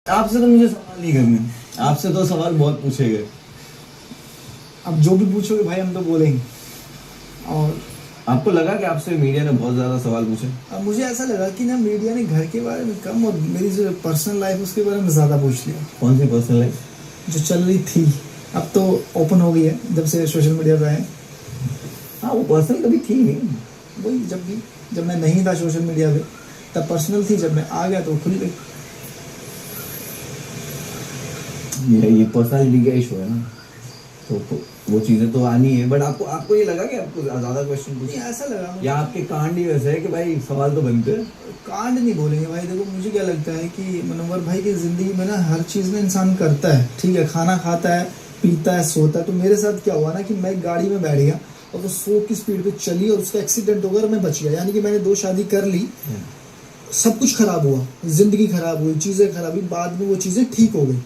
आपसे तो मुझे सवाल नहीं करने, आपसे तो सवाल बहुत पूछे गए। अब जो भी पूछोगे भाई हम तो बोलेंगे। और आपको लगा कि आपसे मीडिया ने बहुत ज्यादा सवाल पूछे? अब मुझे ऐसा लगा कि ना मीडिया ने घर के बारे में कम और मेरी जो पर्सनल लाइफ उसके बारे में ज़्यादा पूछ लिया। कौन सी पर्सनल लाइफ? जो चल रही थी अब तो ओपन हो गई है जब से सोशल मीडिया पे आए। हाँ, वो पर्सनल कभी थी नहीं। वही जब मैं नहीं था सोशल मीडिया पे तब पर्सनल थी, जब मैं आ गया तो खुल गई। ये पर्सनालिटी का इशू है ना, तो वो चीजें तो आनी है। बट आपको ये लगा कि आपको ज्यादा क्वेश्चन नहीं, पूछे, ऐसा लगा मुझे। या आपके कांड ही वैसे है कि भाई सवाल तो बनते हैं? कांड नहीं बोलेंगे भाई। देखो मुझे क्या लगता है कि मनोहर भाई की ज़िंदगी में ना हर चीज़ ना इंसान करता है, ठीक है, खाना खाता है, पीता है, सोता है। तो मेरे साथ क्या हुआ ना कि मैं गाड़ी में बैठ गया और वो 100 की स्पीड पे चली और उसका एक्सीडेंट हो गया और मैं बच गया। यानी कि मैंने 2 शादी कर ली, सब कुछ खराब हुआ, जिंदगी खराब हुई, चीज़ें खराब हुई, बाद में वो चीज़ें ठीक हो गई।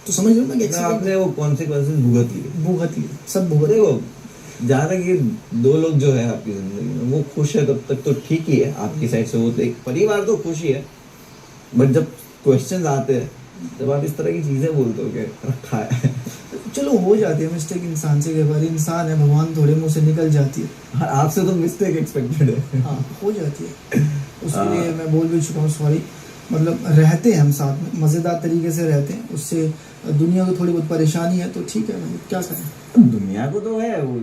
तो समझ लो ना, आपने वो कॉन्सिक्वेंसेस भुगत लिए। भुगत लिए, सब भुगत। देखो, जहाँ तक ये 2 लोग जो है आपकी जिंदगी में वो खुश है तब तक तो ठीक ही है आपकी साइड से। वो तो एक परिवार तो खुश ही है, बट जब क्वेश्चंस आते हैं जब आप इस तरह की चीजें बोलते हो कि रखा है चलो हो जाती है मिस्टेक इंसान से, कई बार इंसान है, भगवान थोड़े मुंह से निकल जाती है। हाँ, आपसे तो मिस्टेक एक्सपेक्टेड है। हाँ हो जाती है, उसके लिए मैं बोल भी चुका हूँ सॉरी। मतलब रहते हैं हम साथ में, मज़ेदार तरीके से रहते हैं, उससे दुनिया को थोड़ी बहुत परेशानी है तो ठीक है, मतलब क्या करें। दुनिया को तो है वो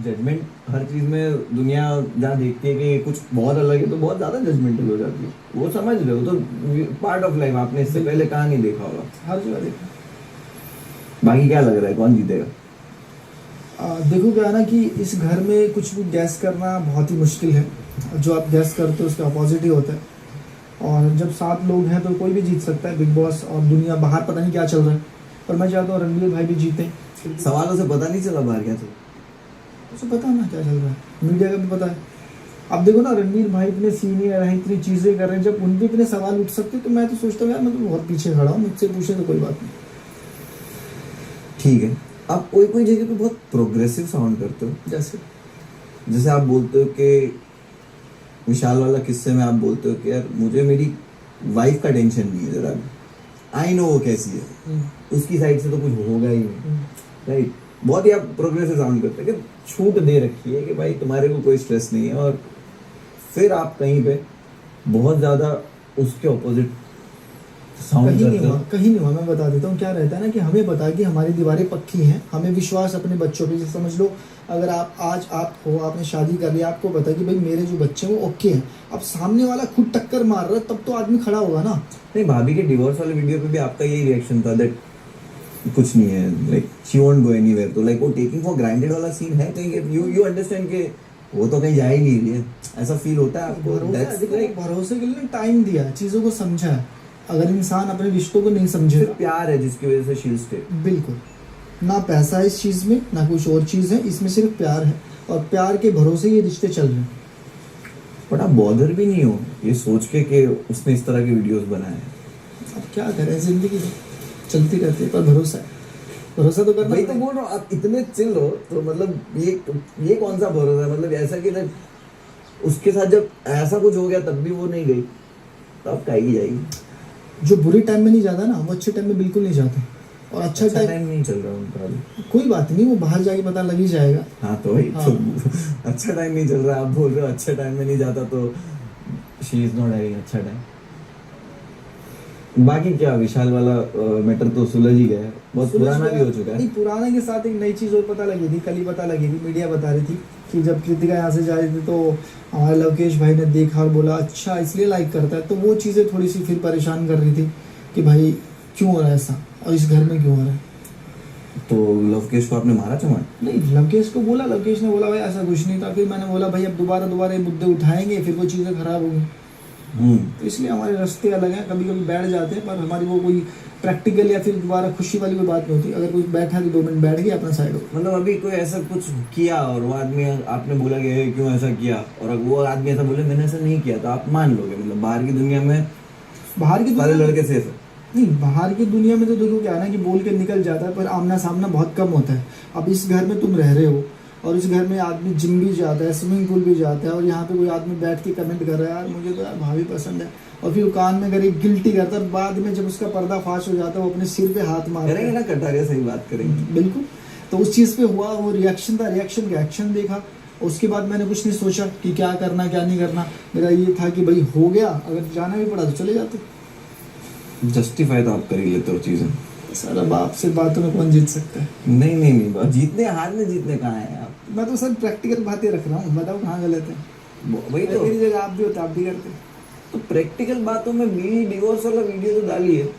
जजमेंट हर चीज में। दुनिया जहाँ देखती है कि कुछ बहुत अलग है तो बहुत ज्यादा जजमेंटल हो जाती है। वो समझ रहे हो, तो पार्ट ऑफ लाइफ। आपने इससे पहले कहाँ नहीं देखा होगा, हर जगह देखा। बाकी क्या लग रहा है कौन जीतेगा? देखो क्या है ना कि इस घर में कुछ भी गैस करना बहुत ही मुश्किल है। जो आप गैस करते हो उसका अपोजिट ही होता है। और जब 7 लोग हैं तो कोई भी जीत सकता है, बिग बॉस और दुनिया बाहर पता नहीं क्या चल रहा है। पर मैं चाहता हूँ रणवीर भाई भी जीते। सवालों से पता नहीं चला बाहर क्या चल? उसे पता ना क्या चल रहा है, मीडिया का भी पता है। अब देखो ना, रणवीर भाई इतने सीनियर हैं, इतनी चीज़ें कर रहे हैं, जब उन पे इतने सवाल उठ सकते तो मैं तो सोचता हूँ यार मैं तो बहुत पीछे खड़ा हूँ, मुझसे पूछे तो कोई बात नहीं। ठीक है, आप कोई जगह पे बहुत प्रोग्रेसिव साउंड करते हो। जैसे आप बोलते हो कि विशाल वाला किस्से में आप बोलते हो कि यार मुझे मेरी वाइफ का टेंशन नहीं है जरा। आई नो वो कैसी है, उसकी साइड से तो कुछ होगा ही नहीं, राइट? बहुत ही आप प्रोग्रेसिव साउंड करते हैं कि छूट दे रखी है कि भाई तुम्हारे को कोई स्ट्रेस नहीं है, और फिर आप कहीं पे बहुत ज्यादा उसके ऑपोजिट साउंड करते हो। कहीं नहीं हुआ, मैं बता देता हूँ क्या रहता है ना कि हमें पता है कि हमारी दीवारें पक्की हैं, हमें विश्वास अपने बच्चों पे। जैसे समझ लो अगर आप हो, आपने शादी कर लिया, आपको पता है कि भाई मेरे जो बच्चे हैं वो ओके हैं। अब सामने वाला खुद टक्कर मार रहा है तब तो आदमी खड़ा होगा ना। नहीं, भाभी के डिवोर्स वाले वीडियो पे भी आपका यही रिएक्शन था दैट कुछ नहीं है, like she won't go anywhere. तो लाइक वो टेकिंग फॉर ग्रांटेड वाला सीन है कहीं, यू अंडरस्टैंड कि वो तो कहीं जा ही नहीं रही है, ऐसा फील होता है आपको? भरोसे के लिए टाइम दिया, चीज़ों को समझा है। अगर इंसान अपने रिश्तों को नहीं समझे, प्यार है जिसकी वजह से शी स्टे। बिल्कुल ना पैसा है इस चीज़ में, ना कुछ और चीज़ है, इसमें सिर्फ प्यार है, और प्यार के भरोसे ये रिश्ते चल रहे हैं। बट आप बॉदर भी नहीं हो ये सोच के कि उसने इस तरह के वीडियोस बनाए हैं? अब क्या करें, जिंदगी चलती रहती है, पर भरोसा तो करना। भाई तो बोल रहा हूँ, आप इतने चिल हो तो मतलब ये कौन सा भरोसा है? मतलब ऐसा कि उसके साथ जब ऐसा कुछ हो गया तब भी वो नहीं गई, तो अब कहीं जाएगी? जो बुरे टाइम में नहीं जाता ना वो अच्छे टाइम में बिल्कुल नहीं जाते। और अच्छा टाइम नहीं चल रहा उनका अभी। कोई बात नहीं, वो बाहर जाके पता लग ही जाएगा। हाँ तो वही तो, अच्छा टाइम नहीं चल रहा, आप बोल रहे हो अच्छा टाइम में नहीं जाता, तो शी इज नॉट हैविंग अच्छा टाइम। बाकी क्या, विशाल वाला मैटर तो सुलझ ही गया है, बहुत पुराना भी हो चुका है। नहीं, पुराने के साथ एक नई चीज़ और पता लगी थी, कल ही पता लगी थी, मीडिया बता रही थी कि जब कृतिका यहाँ से जा रही थी तो हमारे लवकेश भाई ने देखा और बोला अच्छा इसलिए लाइक करता है। तो वो चीज़ें थोड़ी सी फिर परेशान कर रही थी कि भाई क्यों हो रहा है ऐसा, और इस घर में क्यों हो रहा है। तो लवकेश को आपने मारा चमार? नहीं, लवकेश को बोला, लवकेश ने बोला भाई ऐसा कुछ नहीं था। फिर मैंने बोला भाई अब दोबारा ये मुद्दे उठाएंगे फिर वो चीज़ें खराब होंगी। तो इसलिए हमारे रास्ते अलग हैं, कभी कभी बैठ जाते हैं, पर हमारी वो कोई प्रैक्टिकल या फिर दोबारा खुशी वाली कोई बात नहीं होती। अगर कोई बैठा है तो 2 मिनट बैठ गया, अपना साइड हो। मतलब अभी कोई ऐसा कुछ किया और वो आदमी, आपने बोला कि क्यों ऐसा किया, और वो आदमी ऐसा बोले मैंने ऐसा नहीं किया, तो आप मान लोगे? मतलब बाहर की दुनिया में सारे लड़के सेफ है? नहीं, बाहर की दुनिया में तो देखो क्या है ना कि बोल के निकल जाता है, पर आमना सामना बहुत कम होता है। अब इस घर में तुम रह रहे हो, और इस घर में आदमी जिम भी जाता है, स्विमिंग पूल भी जाता है, और यहाँ पे कोई आदमी बैठ के कमेंट कर रहा है यार मुझे तो यार भाभी पसंद है, और फिर वो कान में अगर एक गिल्टी करता है, बाद में जब उसका पर्दा फाश हो जाता है वो अपने सिर पे हाथ मारता करेंगे है। ना कटारिया, सही बात करेंगे। बिल्कुल। तो उस चीज़ पे हुआ, वो रिएक्शन था, रिएक्शन का एक्शन देखा। उसके बाद मैंने कुछ नहीं सोचा कि क्या करना क्या नहीं करना, मेरा ये था कि भाई हो गया, अगर जाना भी पड़ा तो चले जाते। जस्टिफाई तो आप कर ही लेते हो चीजें। सारा बाप से बातों में कौन जीत सकता है? नहीं नहीं नहीं, जीतने हार में जीतने कहाँ है आप? मैं तो सर प्रैक्टिकल बातें रख रहा हूँ, बताओ कहाँ गलत है। वही तो, मेरी जगह आप भी होते आप भी करते। तो प्रैक्टिकल बातों में बीवी डिवोर्स वाला वीडियो तो डाली है,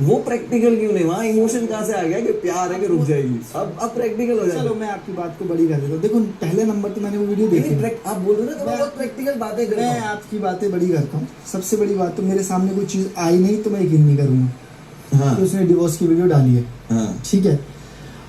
वो प्रैक्टिकल क्यों नहीं? वहाँ इमोशन कहाँ से आ गया कि प्यार है कि रुक जाएगी? अब प्रैक्टिकल हो जाएगा। चलो मैं आपकी बात को बड़ी कर देता हूँ। देखो पहले नंबर तो मैंने वो वीडियो देखी, आप बोल रहे हो ना तो मैं बहुत प्रैक्टिकल बातें कर रहा मैं हूँ। आपकी बातें बड़ी करता हूँ। सबसे बड़ी बात तो मेरे सामने कोई चीज़ आई नहीं तो मैं यकीन नहीं करूँगा हाँ कि उसने डिवोर्स की वीडियो डाली है। हाँ, ठीक है,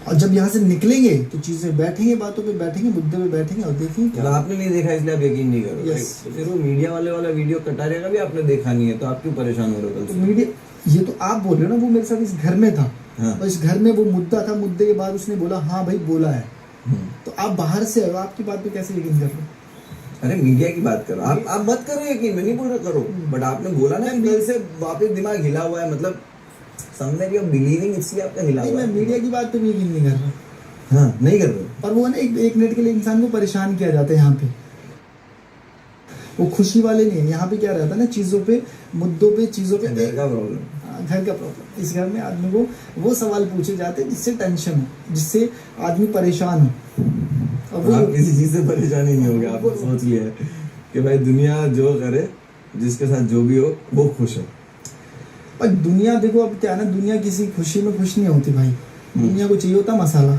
और जब यहाँ से निकलेंगे तो चीजें बैठेंगे, बातों पे बैठेंगे, मुद्दे पे बैठेंगे और देखेंगे मतलब आपने नहीं देखा इसलिए आप यकीन नहीं करो। Yes. तो फिर वो मीडिया वाले वाला वीडियो कटारिया का भी आपने देखा नहीं है, तो आप क्यों परेशान हो रहे हो कल तो से? मीडिया, ये तो आप बोल रहे हो ना, वो मेरे साथ इस घर में था हाँ। और इस घर में वो मुद्दा था, मुद्दे के बाद उसने बोला हाँ भाई बोला है। हम्म। तो आप बाहर से हो, आपकी बात पे कैसे यकीन कर रहे हो? अरे मीडिया की बात करो, आप मत करो यकीन, मैं नहीं बोल रहा करो, बट आपने बोला ना दिल से वापस दिमाग हिला हुआ है, मतलब समझ रही हो, बिलीविंग इसलिए आपका हिला नहीं, हुआ मैं है। मीडिया की बात पे भी यकीन नहीं कर रहा। हाँ, नहीं कर रहे। और वो ना एक मिनट के लिए इंसान को परेशान किया जाता है यहाँ पे, वो खुशी वाले नहीं है। यहाँ पे क्या रहता है ना, चीज़ों पे, मुद्दों पे, चीज़ों पे, घर का प्रॉब्लम, घर का प्रॉब्लम। इस घर में आदमी को वो सवाल पूछे जाते हैं जिससे टेंशन हो, जिससे आदमी परेशान हो। और वो आप किसी चीज से परेशानी नहीं होगा, आपने सोच लिया है कि भाई दुनिया जो करे, जिसके साथ जो भी हो वो खुश है। और दुनिया देखो अब क्या है ना, दुनिया किसी खुशी में खुश नहीं होती भाई। दुनिया को चाहिए होता मसाला,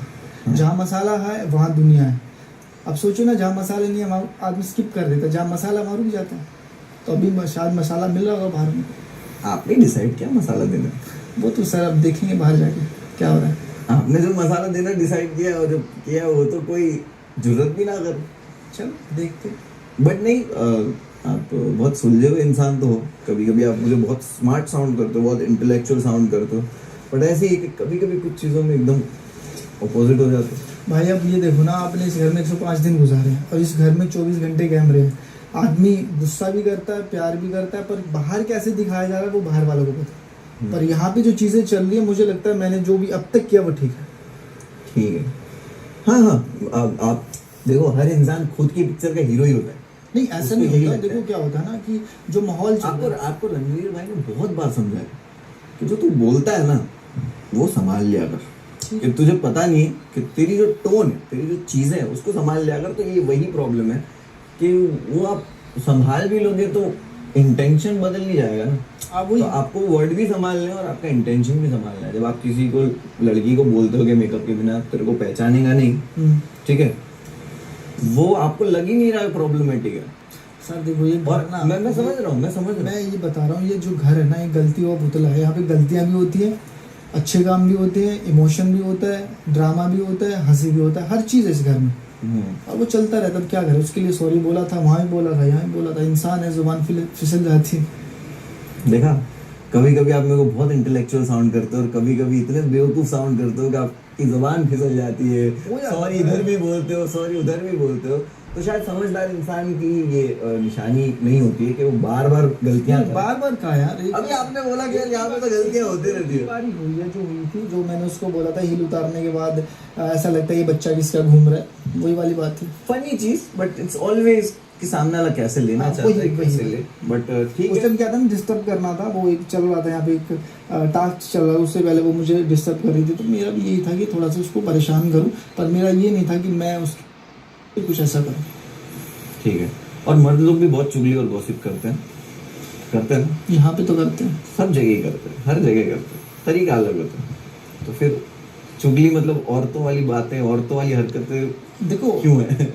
जहाँ मसाला है वहाँ दुनिया है। अब सोचो ना, जहाँ मसाले नहीं है वहाँ आदमी स्किप कर देता है, जहाँ मसाला वहाँ रुक जाता है। तो अभी शायद मसाला मिल रहा होगा बाहर में। आपने डिसाइड किया मसाला देना? वो तो सर अब देखेंगे बाहर जाके क्या हो रहा है। आपने जो मसाला देना डिसाइड किया और जो किया वो तो कोई जरूरत भी ना कर। चलो देखते। बट नहीं, आप बहुत सुलझे हुए इंसान तो हो। कभी कभी आप मुझे बहुत स्मार्ट साउंड करते हो, बहुत इंटेलेक्चुअल साउंड करते हो, बट ऐसे ही कि कभी कभी कुछ चीज़ों में एकदम अपोजिट हो जाते हो। भाई अब ये देखो ना, आपने इस घर में 105 दिन गुजारे हैं और इस घर में 24 घंटे कैमरे हैं। आदमी गुस्सा भी करता है, प्यार भी करता है, पर बाहर कैसे दिखाया जा रहा है वो बाहर वालों को पता है। पर यहाँ पे जो चीज़ें चल रही है, मुझे लगता है मैंने जो भी अब तक किया वो ठीक है। ठीक है, हाँ हाँ, आप देखो हर इंसान खुद की पिक्चर का हीरो ही होता है। नहीं ऐसा उसको नहीं यही होता। लगता है। देखो क्या होता है ना कि जो माहौल चल रहा है, आपको रणवीर भाई ने बहुत बार समझाया कि जो तू बोलता है ना वो संभाल लिया कर, कि तुझे पता नहीं है कि तेरी जो टोन है, तेरी जो चीज़ें हैं उसको संभाल लिया कर। तो ये वही प्रॉब्लम है कि वो आप संभाल भी लोगे तो इंटेंशन बदल नहीं जाएगा ना। आप वही तो आपको वर्ड भी संभालने हैं और आपका इंटेंशन भी संभालना है। जब आप किसी को, लड़की को बोलते हो कि मेकअप के बिना तेरे को पहचानेगा नहीं, ठीक है, वो आपको लग ही नहीं रहा है प्रॉब्लमेटिक है। सर देखो ये और घर ना, मैं समझ रहा हूँ, मैं ये बता रहा हूँ, ये जो घर है ना, ये गलतियों का पुतला है। यहाँ पे गलतियाँ भी होती हैं, अच्छे काम भी होते हैं, इमोशन भी होता है, ड्रामा भी होता है, हंसी भी होता है, हर चीज़ है इस घर में। और वो चलता रहता है। अब क्या करे, उसके लिए सॉरी बोला था, वहाँ भी बोला था, यहाँ भी बोला था। इंसान है, जुबान फिसल जाती है। देखा, कभी कभी आप मेरे को बहुत इंटेलेक्चुअल साउंड करते हो और कभी कभी इतने बेवकूफ साउंड करते हो कि आपकी जुबान फिसल जाती है। सॉरी इधर भी बोलते हो, सॉरी उधर भी बोलते हो। तो शायद समझदार इंसान की ये निशानी नहीं होती है कि वो बार बार गलतियां करे। बार बार कहा यार, अभी आपने बोला कि यार यहाँ पे तो गलतियां होती रहती है। बारी हुई है जो हुई थी, जो मैंने उसको बोला था, हील उतारने के बाद ऐसा लगता है ये बच्चा किसका घूम रहा है, वही वाली बात थी। फनी चीज, बट इट्स ऑलवेज कि सामने वाला कैसे लेना हाँ, चाहता है, वही- कैसे वही। ले। बट ठीक उस है, टाइम क्या था ना, डिस्टर्ब करना था। वो एक चल रहा था यहाँ पे, एक टास्क चल रहा था, उससे पहले वो मुझे डिस्टर्ब कर रही थी। तो मेरा भी यही था कि थोड़ा सा उसको परेशान करूँ, पर मेरा ये नहीं था कि मैं उसको कुछ ऐसा करूँ। ठीक है। और मर्द लोग भी बहुत चुगली और गॉसिप करते हैं ना, यहाँ पे तो करते हैं। सब जगह ही करते हैं, हर जगह करते हैं, तरीका अलग होता है। तो फिर चुगली मतलब औरतों वाली बातें, औरतों वाली हरकतें देखो क्यों है?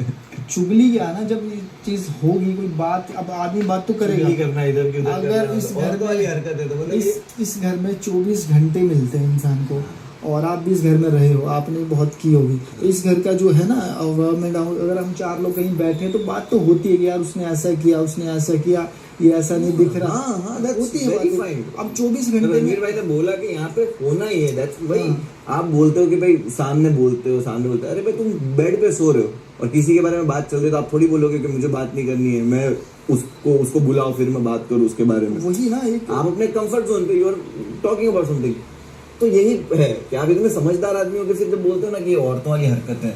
चुगली क्या है ना, जब ये चीज होगी कोई बात, अब आदमी बात तो चुगली करेगा। करना इधर की उधर अगर करना, इस मतलब घर औरतों में- वाली हरकत है तो मतलब इस घर में 24 घंटे मिलते हैं इंसान को, और आप भी इस घर में रहे हो, आपने बहुत की होगी। तो इस घर का जो है ना गवर्नमेंट, अगर हम 4 लोग कहीं बैठे हैं तो बात तो होती है कि यार उसने ऐसा किया, उसने ऐसा किया, ये ऐसा नहीं दिख रहा। हाँ, हाँ, that's होती है very बातें। fine। अब 24 तो घंटे रणवीर में भाई ने बोला कि यहाँ पे होना ही है, that's वही। हाँ। आप बोलते हो कि भाई सामने बोलते हो, सामने बोलते हो, अरे भाई तुम बेड पे सो रहे हो, और किसी के बारे में बात चल रही है तो आप थोड़ी बोलोगे कि मुझे बात नहीं करनी है, मैं उसको बुलाओ फिर मैं बात करूँ उसके बारे में। वही ना, एक आप अपने कंफर्ट जोन पे you are talking about something. तो यही है कि आप इतने समझदार आदमी हो कि फिर जब बोलते हो ना कि ये औरतों वाली हरकत है,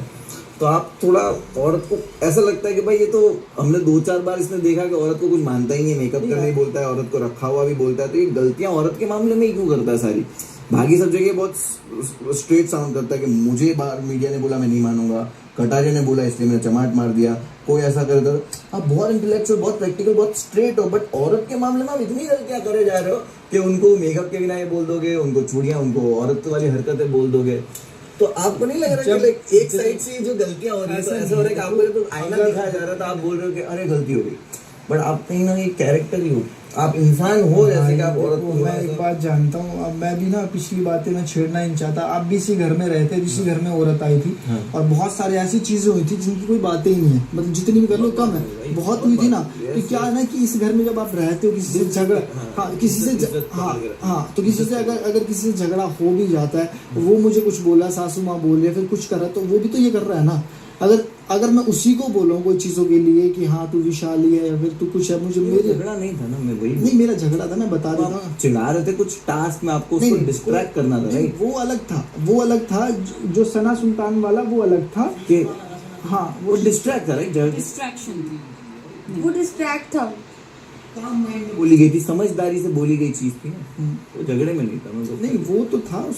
तो आप थोड़ा औरत को ऐसा लगता है कि भाई ये तो हमने 2-4 बार इसने देखा कि औरत को कुछ मानता ही नहीं है, मेकअप करने ही बोलता है, औरत को रखा हुआ भी बोलता है, तो ये गलतियां औरत के मामले में ही क्यों करता है सारी? बाकी सब जगह बहुत स्ट्रेट साउंड करता है कि मुझे बाहर मीडिया ने बोला मैं नहीं मानूंगा, कटारिया ने बोला इसलिए मैंने चमाट मार दिया, कोई ऐसा करता है। आप बहुत इंटेलेक्चुअल, बहुत प्रैक्टिकल, बहुत स्ट्रेट हो, बट औरत के मामले में आप इतनी गलतियां करे जा रहे हो कि उनको मेकअप के बिना ये बोल दोगे, उनको चूड़ियां, उनको औरत वाली हरकतें बोल दोगे। तो आपको नहीं लग रहा कि एक साइड से जो गलतियां हो रही है, तो ऐसा हो रहा है कि आपको तो आईना दिखाया जा रहा था, आप बोल रहे हो कि अरे गलती हो गई, बट आप कहीं ना कहीं कैरेक्टर ही हो, आप इंसान हो, जैसे कि आप औरत को। मैं एक बात जानता हूँ, अब मैं भी ना पिछली बातें मैं छेड़ना ही नहीं चाहता। आप भी इसी घर में रहते, इसी घर में औरत आई थी, और बहुत सारी ऐसी चीजें हुई थी जिनकी कोई बातें ही नहीं है, मतलब जितनी भी कर लो कम है। बहुत हुई थी ना, कि क्या है ना कि इस घर में जब आप रहते हो किसी से झगड़ा, हाँ किसी से, हाँ तो किसी से अगर किसी से झगड़ा हो भी जाता है, वो मुझे कुछ बोला, सासू माँ बोल रही है, फिर कुछ कर रहा है, तो वो भी तो ये कर रहा है ना। अगर मैं उसी को बोलूँ कोई चीज़ों के लिए कि हाँ तू विशाली है या फिर तू कुछ है, मुझे मेरे झगड़ा नहीं था ना, मैं वही नहीं, मेरा झगड़ा था, मैं बता देता हूँ। चिढ़ा रहे थे कुछ टास्क में, आपको उसको डिस्ट्रैक्ट करना था, राइट? वो अलग था, जो सना सुल्तान वाला वो अलग था कि हाँ वो डिस्ट्रैक्ट था, राइट? डिस्ट्रैक्शन थी, वो डिस्ट्रैक्ट था। बोली गई थी, समझदारी से बोली गई चीज थी ना, वो झगड़े में नहीं था। नहीं वो तो था।